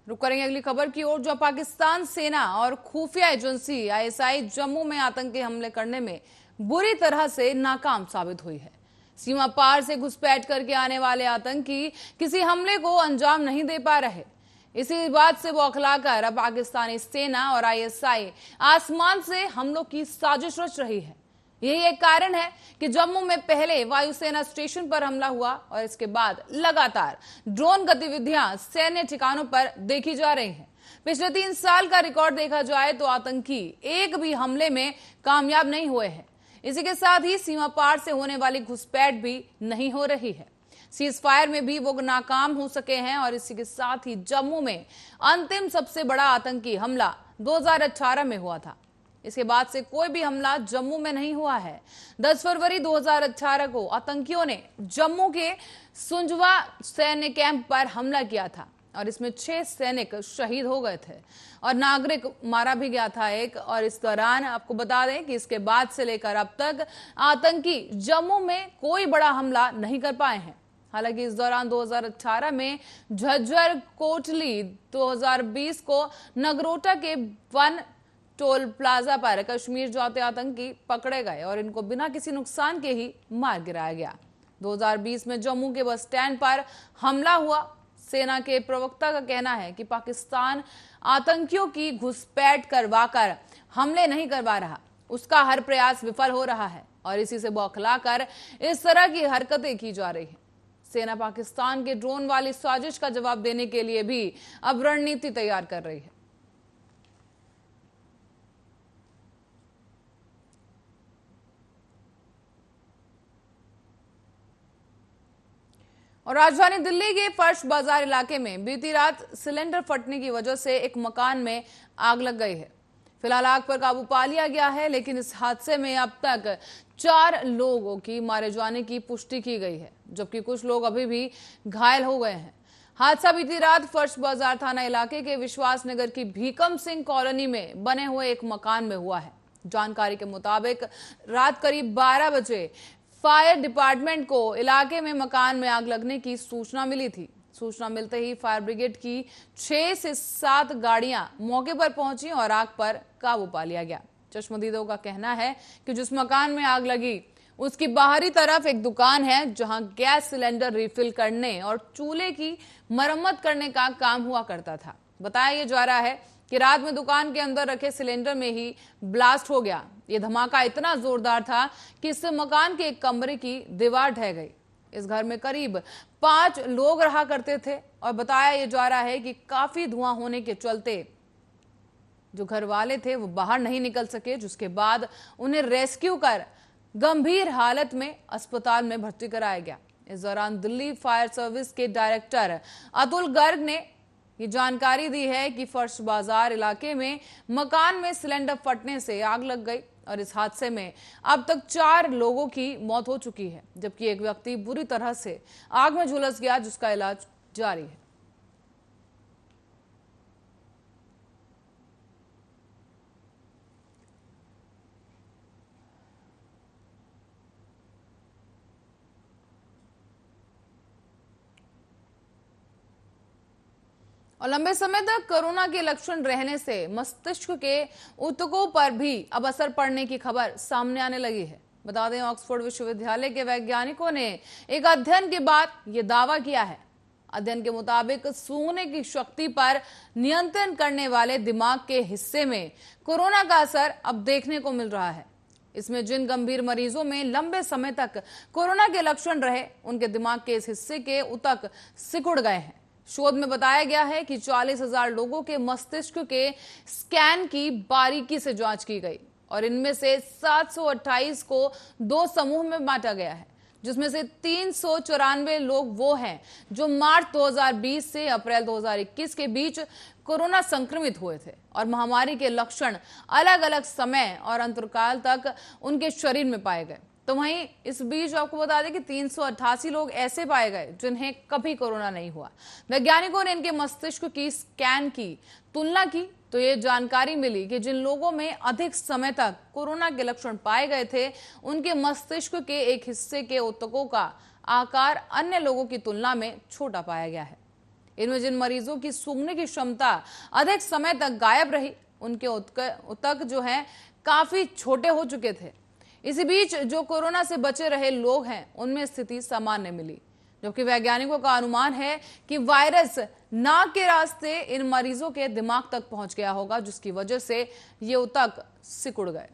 रुक करेंगे अगली खबर की ओर। जो पाकिस्तान सेना और खुफिया एजेंसी आईएसआई जम्मू में आतंकी हमले करने में बुरी तरह से नाकाम साबित हुई है। सीमा पार से घुसपैठ करके आने वाले आतंकी किसी हमले को अंजाम नहीं दे पा रहे। इसी बात से बौखलाकर अब पाकिस्तानी सेना और आईएसआई आसमान से हमलों की साजिश रच रही है। यही एक कारण है कि जम्मू में पहले वायुसेना स्टेशन पर हमला हुआ और इसके बाद लगातार ड्रोन गतिविधियां सैन्य ठिकानों पर देखी जा रही हैं। पिछले 3 साल का रिकॉर्ड देखा जाए तो आतंकी एक भी हमले में कामयाब नहीं हुए हैं। इसी के साथ ही सीमा पार से होने वाली घुसपैठ भी नहीं हो रही है। सीज फायर में भी वो नाकाम हो सके हैं और इसी के साथ ही जम्मू में अंतिम सबसे बड़ा आतंकी हमला 2018 में हुआ था। इसके बाद से कोई भी हमला जम्मू में नहीं हुआ है। 10 फरवरी 2018 को आतंकियों ने जम्मू के सुंजवा सैन्य कैंप पर हमला किया था और इसमें 6 सैनिक शहीद हो गए थे और नागरिक मारा भी गया था एक। और इस दौरान आपको बता दें कि इसके बाद से लेकर अब तक आतंकी जम्मू में कोई बड़ा हमला नहीं कर पाए हैं। हालांकि इस दौरान 2018 में झज्जर कोटली, 2020 को नगरोटा के वन टोल प्लाजा पर कश्मीर जाते आतंकी पकड़े गए और इनको बिना किसी नुकसान के ही मार गिराया गया। 2020 में जम्मू के बस स्टैंड पर हमला हुआ। सेना के प्रवक्ता का कहना है कि पाकिस्तान आतंकियों की घुसपैठ करवाकर हमले नहीं करवा रहा, उसका हर प्रयास विफल हो रहा है और इसी से बौखलाकर इस तरह की हरकतें की जा रही हैं। सेना पाकिस्तान के ड्रोन वाली साजिश का जवाब देने के लिए भी अब रणनीति तैयार कर रही है। और राजधानी दिल्ली के फर्श बाजार इलाके में बीती रात सिलेंडर फटने की वजह से एक मकान में आग लग गई है। फिलहाल आग पर काबू पा लिया गया है, लेकिन इस हादसे में अब तक 4 लोगों की मारे जाने की पुष्टि की गई है, जबकि कुछ लोग अभी भी घायल हो गए हैं। हादसा बीती रात फर्श बाजार थाना इलाके के विश्वास नगर की भीकम सिंह कॉलोनी में बने हुए एक मकान में हुआ है। जानकारी के मुताबिक रात करीब 12 बजे फायर डिपार्टमेंट को इलाके में मकान में आग लगने की सूचना मिली थी। सूचना मिलते ही फायर ब्रिगेड की 6 से 7 गाड़ियां मौके पर पहुंची और आग पर काबू पा लिया गया। चश्मदीदों का कहना है कि जिस मकान में आग लगी उसकी बाहरी तरफ एक दुकान है, जहां गैस सिलेंडर रिफिल करने और चूल्हे की मरम्मत करने का काम हुआ करता था। बताया जा रहा है कि रात में दुकान के अंदर रखे सिलेंडर में ही ब्लास्ट हो गया। यह धमाका इतना जोरदार था कि इससे मकान के एक कमरे की दीवार ढह गई। इस घर में करीब 5 लोग रहा करते थे और बताया जा रहा है कि काफी धुआं होने के चलते जो घर वाले थे वो बाहर नहीं निकल सके, जिसके बाद उन्हें रेस्क्यू कर गंभीर हालत में अस्पताल में भर्ती कराया गया। इस दौरान दिल्ली फायर सर्विस के डायरेक्टर अतुल गर्ग ने ये जानकारी दी है कि फर्श बाजार इलाके में मकान में सिलेंडर फटने से आग लग गई और इस हादसे में अब तक 4 लोगों की मौत हो चुकी है, जबकि एक व्यक्ति बुरी तरह से आग में झुलस गया, जिसका इलाज जारी है। और लंबे समय तक कोरोना के लक्षण रहने से मस्तिष्क के ऊतकों पर भी अब असर पड़ने की खबर सामने आने लगी है। बता दें, ऑक्सफोर्ड विश्वविद्यालय के वैज्ञानिकों ने एक अध्ययन के बाद यह दावा किया है। अध्ययन के मुताबिक सूंघने की शक्ति पर नियंत्रण करने वाले दिमाग के हिस्से में कोरोना का असर अब देखने को मिल रहा है। इसमें जिन गंभीर मरीजों में लंबे समय तक कोरोना के लक्षण रहे, उनके दिमाग के इस हिस्से के ऊतक सिकुड़ गए हैं। शोध में बताया गया है कि 40,000 लोगों के मस्तिष्क के स्कैन की बारीकी से जांच की गई और इनमें से 728 को 2 समूह में बांटा गया है, जिसमें से 394 लोग वो हैं जो मार्च 2020 से अप्रैल 2021 के बीच कोरोना संक्रमित हुए थे और महामारी के लक्षण अलग अलग समय और अंतराल तक उनके शरीर में पाए गए। तो वहीं इस बीच आपको बता दें कि 388 लोग ऐसे पाए गए जिन्हें कभी कोरोना नहीं हुआ। वैज्ञानिकों ने इनके मस्तिष्क की स्कैन की तुलना की तो ये जानकारी मिली कि जिन लोगों में अधिक समय तक कोरोना के लक्षण पाए गए थे, उनके मस्तिष्क के एक हिस्से के ऊतकों का आकार अन्य लोगों की तुलना में छोटा पाया गया है। इनमें जिन मरीजों की सूंघने की क्षमता अधिक समय तक गायब रही, उनके उतक जो है काफी छोटे हो चुके थे। इसी बीच जो कोरोना से बचे रहे लोग हैं, उनमें स्थिति सामान्य मिली, जबकि वैज्ञानिकों का अनुमान है कि वायरस नाक के रास्ते इन मरीजों के दिमाग तक पहुंच गया होगा, जिसकी वजह से ये ऊतक सिकुड़ गए।